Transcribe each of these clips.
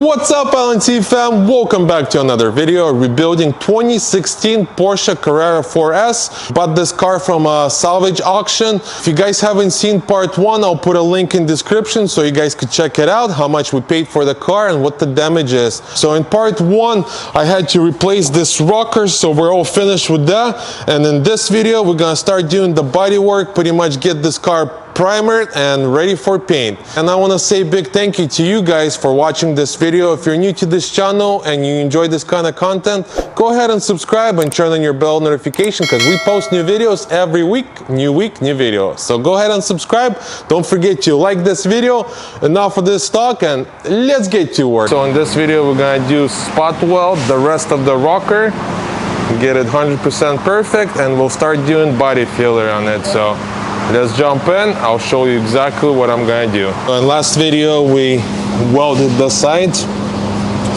What's up, LNT fam? Welcome back to another video rebuilding 2016 Porsche Carrera 4S. Bought this car from a salvage auction. If you guys haven't seen part 1, I'll put a link in description so you guys could check it out, how much we paid for the car and what the damage is. So in part 1, I had to replace this rocker, so we're all finished with that. And in this video, we're gonna start doing the body work, pretty much get this car primered and ready for paint. And I want to say big thank you to you guys for watching this video. If you're new to this channel and you enjoy this kind of content, go ahead and subscribe and turn on your bell notification because we post new videos every week, new video. So go ahead and subscribe. Don't forget to like this video. Enough of this talk and let's get to work. So in this video we're gonna do spot weld the rest of the rocker, get it 100% perfect, and we'll start doing body filler on it. So let's jump in. I'll show you exactly what I'm gonna do. In last video we welded the sides,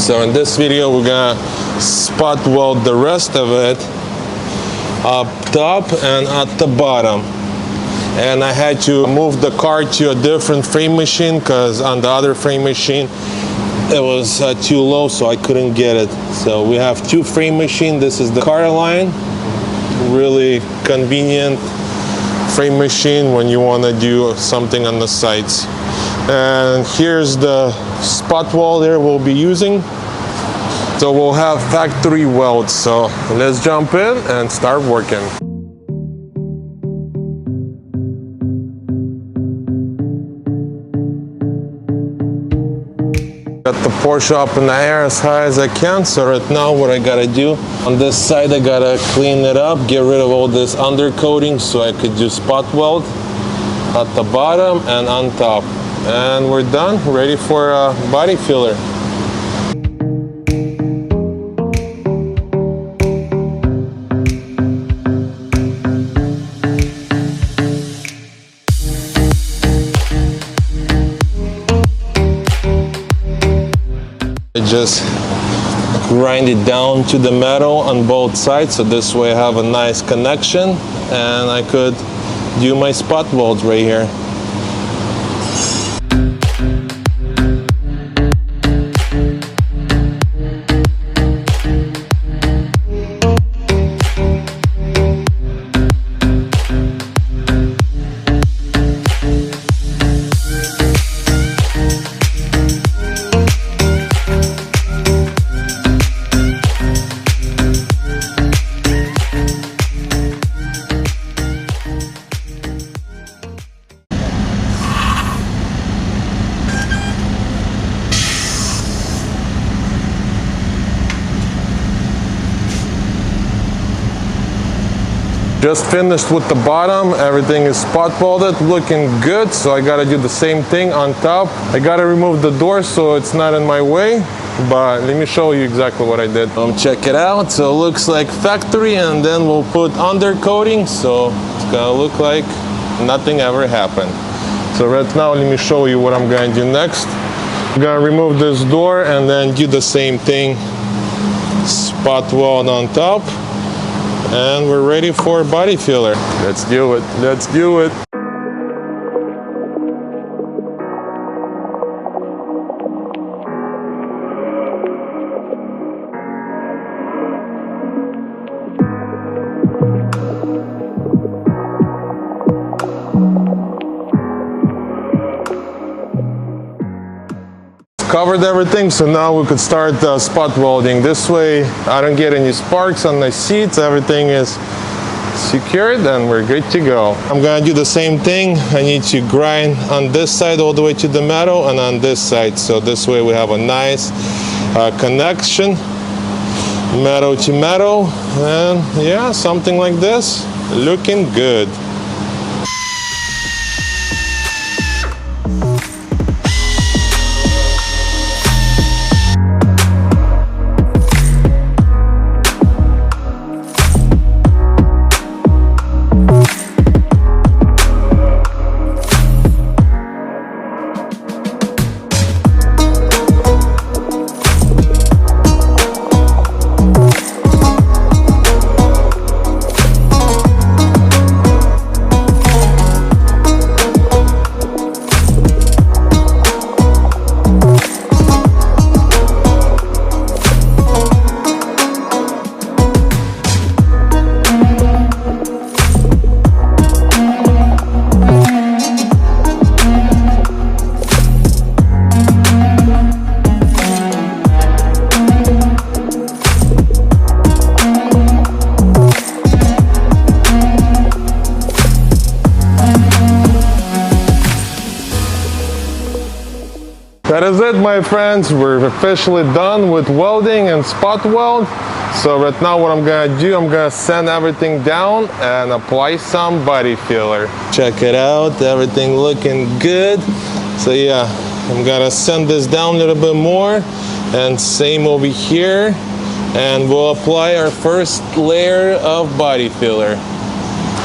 so in this video we're gonna spot weld the rest of it up top and at the bottom. And I had to move the car to a different frame machine because on the other frame machine it was too low, so I couldn't get it. So we have two frame machines. This is the Caroline, really convenient frame machine when you want to do something on the sides. And here's the spot welder we'll be using. So we'll have factory welds. So let's jump in and start working. Got the Porsche up in the air as high as I can. So right now what I gotta do on this side, I gotta clean it up, get rid of all this undercoating so I could do spot weld at the bottom and on top. And we're done, ready for a body filler. Just grind it down to the metal on both sides, so this way I have a nice connection and I could do my spot welds right here. Just finished with the bottom, everything is spot welded, looking good, so I gotta do the same thing on top. I gotta remove the door so it's not in my way, but let me show you exactly what I did. Check it out, so it looks like factory, and then we'll put undercoating, so it's gonna look like nothing ever happened. So right now, let me show you what I'm gonna do next. I'm gonna remove this door and then do the same thing, spot weld on top. And we're ready for body filler. Let's do it. Let's do it. Covered everything, so now we could start spot welding. This way I don't get any sparks on the seats, everything is secured and we're good to go. I'm gonna do the same thing. I need to grind on this side all the way to the metal and on this side, so this way we have a nice connection, metal to metal, and yeah, something like this, looking good. That is it, my friends. We're officially done with welding and spot weld. So right now what I'm gonna do, I'm gonna sand everything down and apply some body filler. Check it out, everything looking good. So yeah, I'm gonna sand this down a little bit more, and same over here. And we'll apply our first layer of body filler.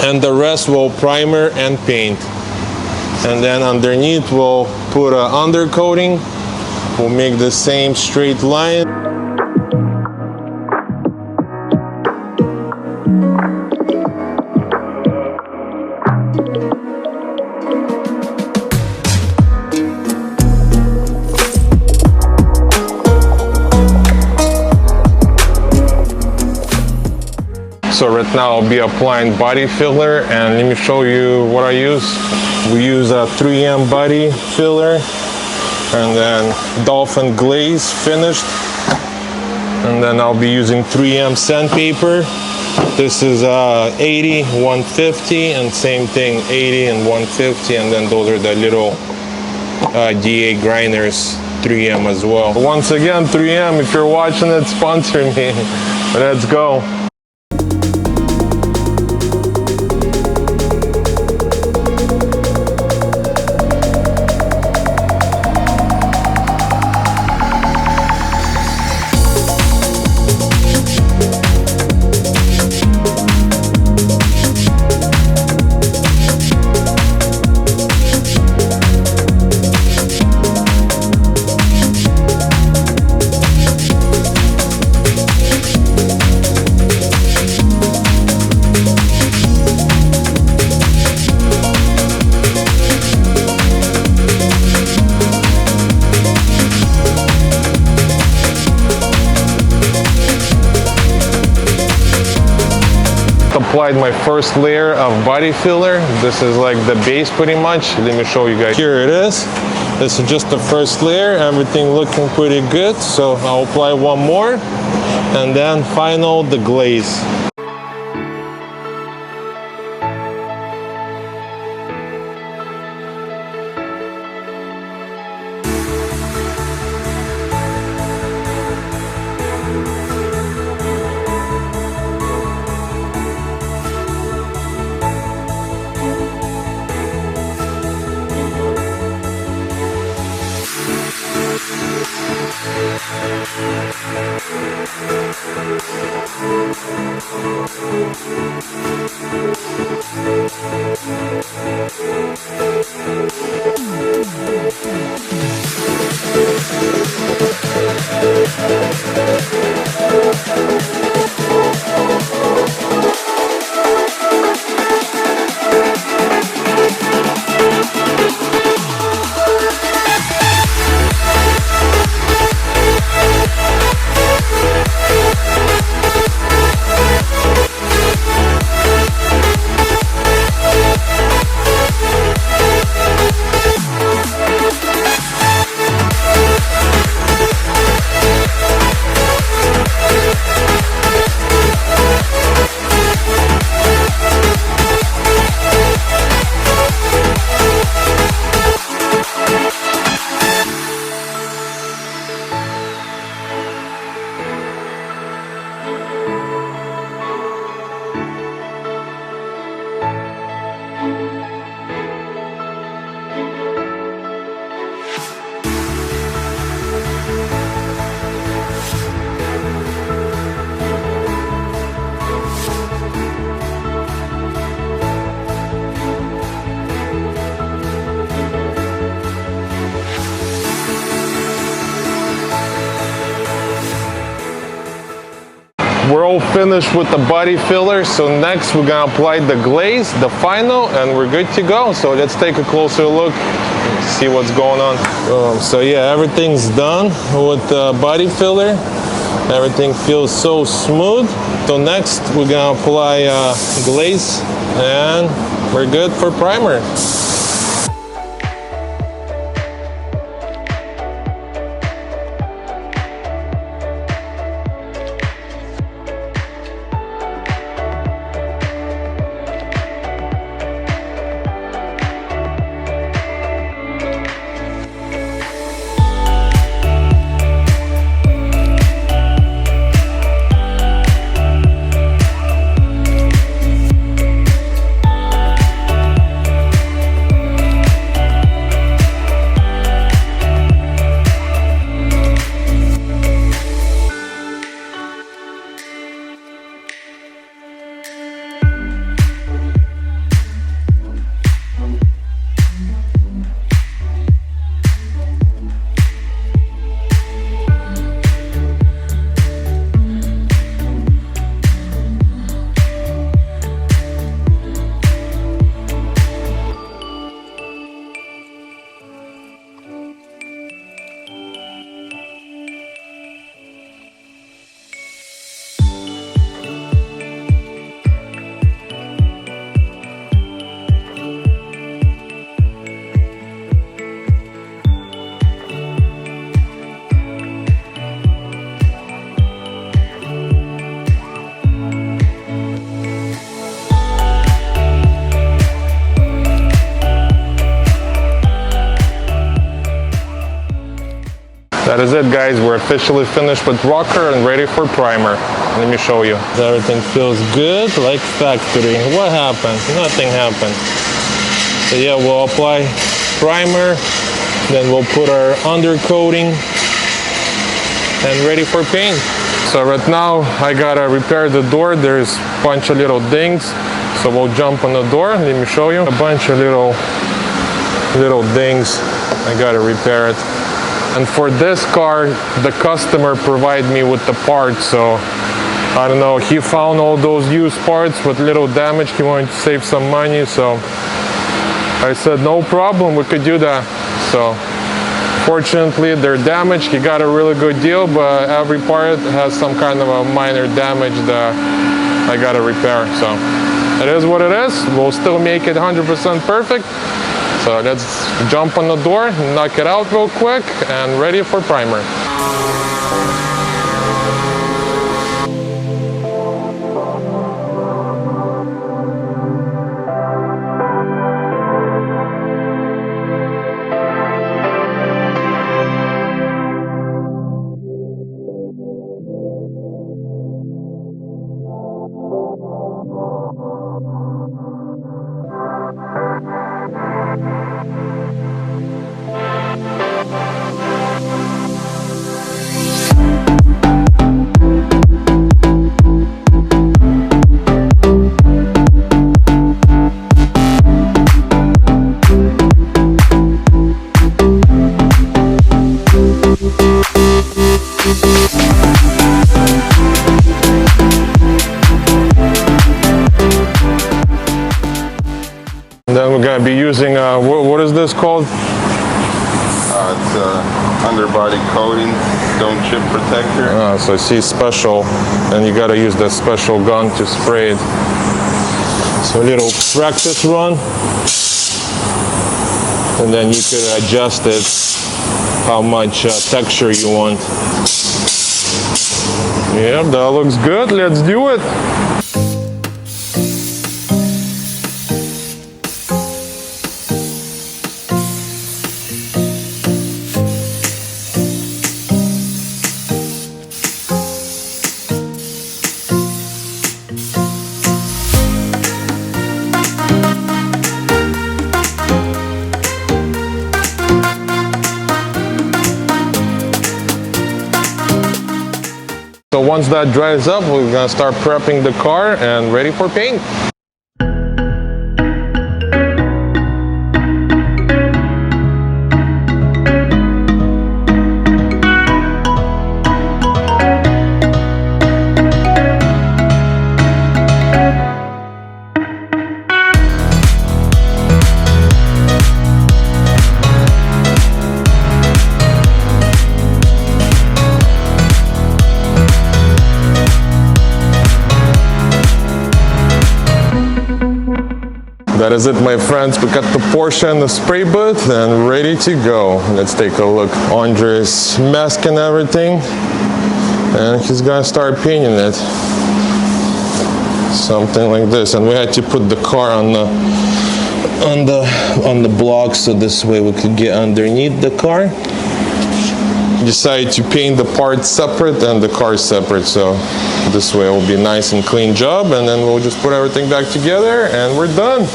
And the rest will primer and paint. And then underneath we'll put an undercoating. We'll make the same straight line. So right now I'll be applying body filler, and let me show you what I use. We use a 3M body filler, and then Dolphin glaze finished, and then I'll be using 3M sandpaper. This is 80, 150, and same thing, 80 and 150, and then those are the little DA grinders, 3M as well. Once again, 3M, if you're watching it, sponsor me. Let's go. Applied my first layer of body filler. This is like the base pretty much. Let me show you guys. Here it is. This is just the first layer. Everything looking pretty good. So I'll apply one more, and then final the glaze. We're all finished with the body filler, so next we're gonna apply the glaze, the final, and we're good to go. So let's take a closer look, see what's going on. So yeah, everything's done with the body filler. Everything feels so smooth. So next we're gonna apply glaze, and we're good for primer. That is it, guys. We're officially finished with rocker and ready for primer. Let me show you. Everything feels good, like factory. What happened? Nothing happened. So yeah, we'll apply primer, then we'll put our undercoating and ready for paint. So right now I gotta repair the door. There's a bunch of little dings. So we'll jump on the door. Let me show you. A bunch of little dings. I gotta repair it. And for this car, the customer provided me with the parts. So I don't know, he found all those used parts with little damage. He wanted to save some money. So I said, no problem, we could do that. So fortunately, they're damaged. He got a really good deal, but every part has some kind of a minor damage that I gotta repair. So it is what it is. We'll still make it 100% perfect. So let's jump on the door, knock it out real quick, and ready for primer. And then we're going to be using, what is this called? It's underbody coating, stone chip protector. So I see special, and you got to use that special gun to spray it. So a little practice run, and then you could adjust it how much texture you want. Yep, that looks good. Let's do it. So once that dries up, we're gonna start prepping the car and ready for paint. That is it, my friends. We got the Porsche in the spray booth and ready to go. Let's take a look. Andre's mask and everything, and he's gonna start painting it. Something like this. And we had to put the car on the block, so this way we could get underneath the car. Decided to paint the parts separate and the car separate, so this way it will be a nice and clean job, and then we'll just put everything back together and we're done.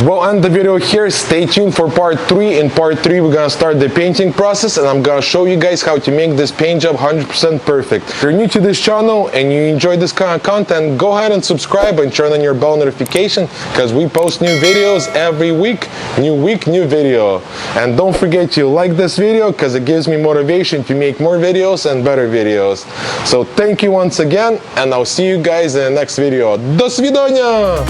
We'll end the video here. Stay tuned for part 3. In part 3 we're gonna start the painting process, and I'm gonna show you guys how to make this paint job 100% perfect. If you're new to this channel and you enjoy this kind of content, go ahead and subscribe and turn on your bell notification, because we post new videos every week, new video. And don't forget to like this video, because it gives me motivation to make more videos and better videos. So thank you once again, and I'll see you guys in the next video. До свидания!